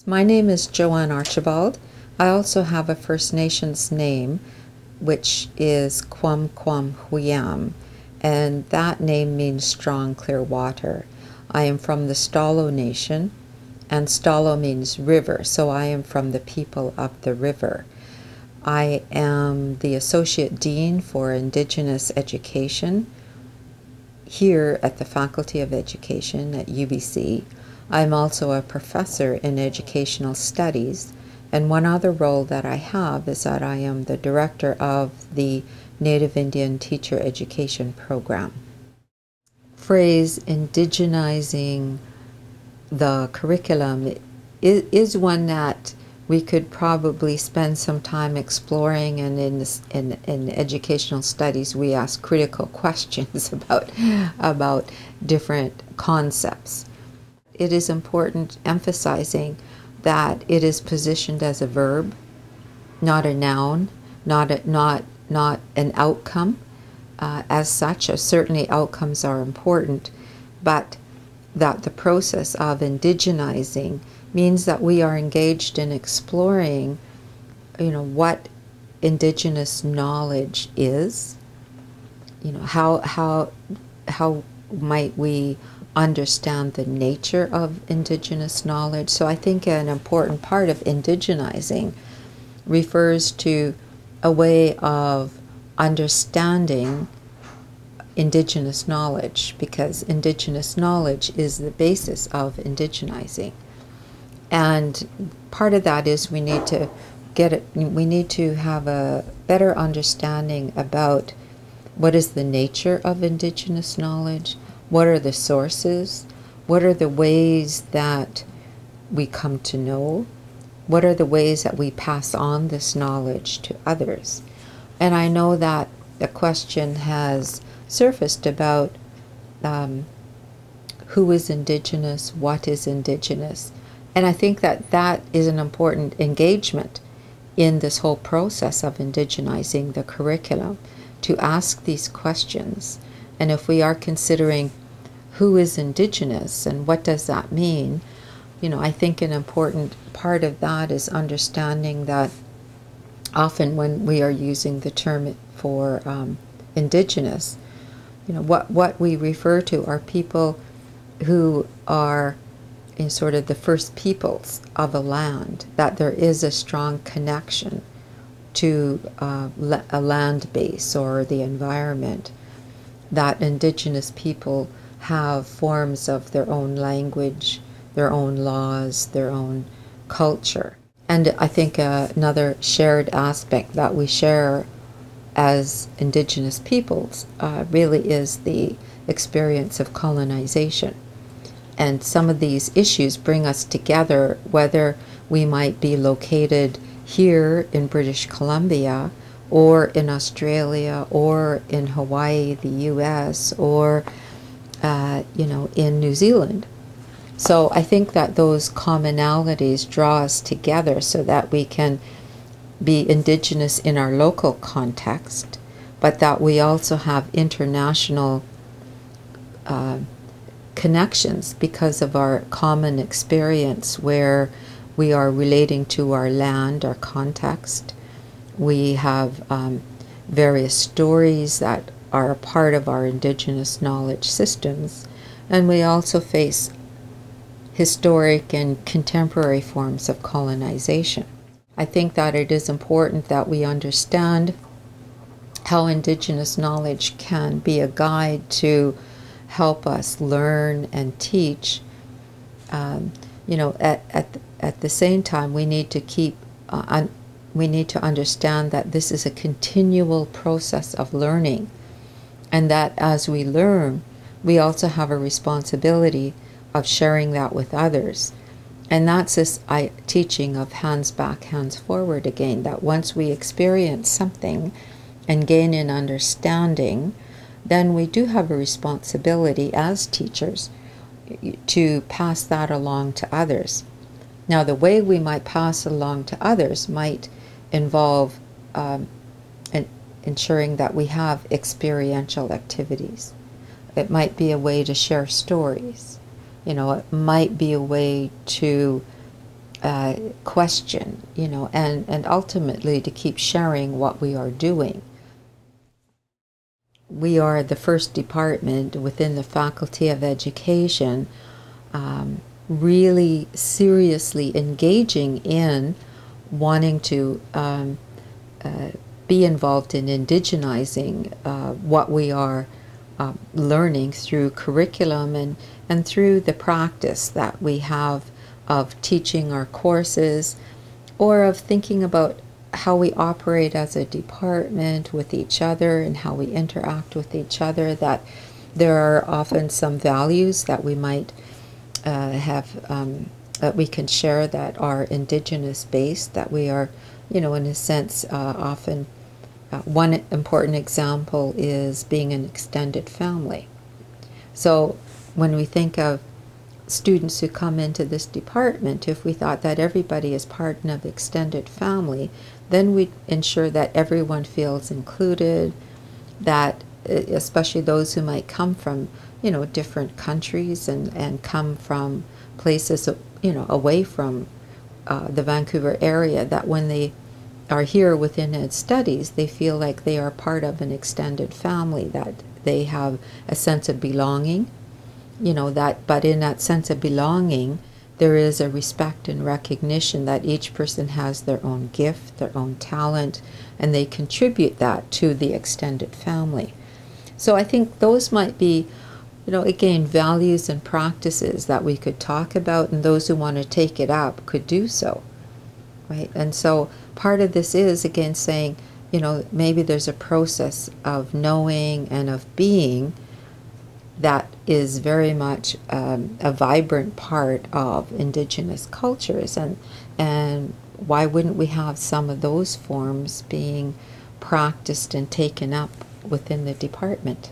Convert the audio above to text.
My name is Joanne Archibald. I also have a First Nations name, which is Kwam Kwam Huyam, and that name means strong, clear water. I am from the Stalo Nation, and Stalo means river, so I am from the people of the river. I am the Associate Dean for Indigenous Education here at the Faculty of Education at UBC. I'm also a professor in educational studies, and one other role that I have is that I am the director of the Native Indian Teacher Education Program. Phrase indigenizing the curriculum is one that we could probably spend some time exploring, and in educational studies we ask critical questions about different concepts. It is important emphasizing that it is positioned as a verb, not a noun, not an outcome. As such, certainly outcomes are important, but that the process of indigenizing means that we are engaged in exploring, what indigenous knowledge is. How might we understand the nature of indigenous knowledge. So I think an important part of indigenizing refers to a way of understanding indigenous knowledge, because indigenous knowledge is the basis of indigenizing. And part of that is we need to have a better understanding about what is the nature of indigenous knowledge. What are the sources? What are the ways that we come to know? What are the ways that we pass on this knowledge to others? And I know that the question has surfaced about who is indigenous, what is indigenous. And I think that that is an important engagement in this whole process of indigenizing the curriculum, to ask these questions. And if we are considering who is indigenous and what does that mean, I think an important part of that is understanding that often when we are using the term for indigenous, what we refer to are people who are in sort of the first peoples of a land, that there is a strong connection to a land base or the environment, that indigenous people have forms of their own language, their own laws, their own culture. And I think another shared aspect that we share as indigenous peoples really is the experience of colonization. And some of these issues bring us together, whether we might be located here in British Columbia, or in Australia, or in Hawaii, the US, or in New Zealand. So I think that those commonalities draw us together so that we can be indigenous in our local context, but that we also have international connections because of our common experience where we are relating to our land, our context. We have various stories that are a part of our indigenous knowledge systems, and we also face historic and contemporary forms of colonization. I think that it is important that we understand how indigenous knowledge can be a guide to help us learn and teach. At the same time, we need to understand that this is a continual process of learning, and that as we learn, we also have a responsibility of sharing that with others. And that's this teaching of hands back, hands forward again, that once we experience something and gain an understanding, then we do have a responsibility as teachers to pass that along to others. Now, the way we might pass it along to others might involve ensuring that we have experiential activities. It might be a way to share stories. It might be a way to question, and ultimately to keep sharing what we are doing. We are the first department within the Faculty of Education really seriously engaging in wanting to be involved in indigenizing what we are learning through curriculum and through the practice that we have of teaching our courses, or of thinking about how we operate as a department with each other and how we interact with each other, that there are often some values that we might have that we can share that are indigenous based, that we are, in a sense, often one important example is being an extended family. So when we think of students who come into this department, if we thought that everybody is part of extended family, then we ensure that everyone feels included, that especially those who might come from, different countries and come from places, away from the Vancouver area, that when they are here within Ed Studies, they feel like they are part of an extended family, that they have a sense of belonging, but in that sense of belonging, there is a respect and recognition that each person has their own gift, their own talent, and they contribute that to the extended family. So I think those might be, again, values and practices that we could talk about, and those who want to take it up could do so, right? And so part of this is, again, saying, maybe there's a process of knowing and of being that is very much a vibrant part of Indigenous cultures, and why wouldn't we have some of those forms being practiced and taken up within the department?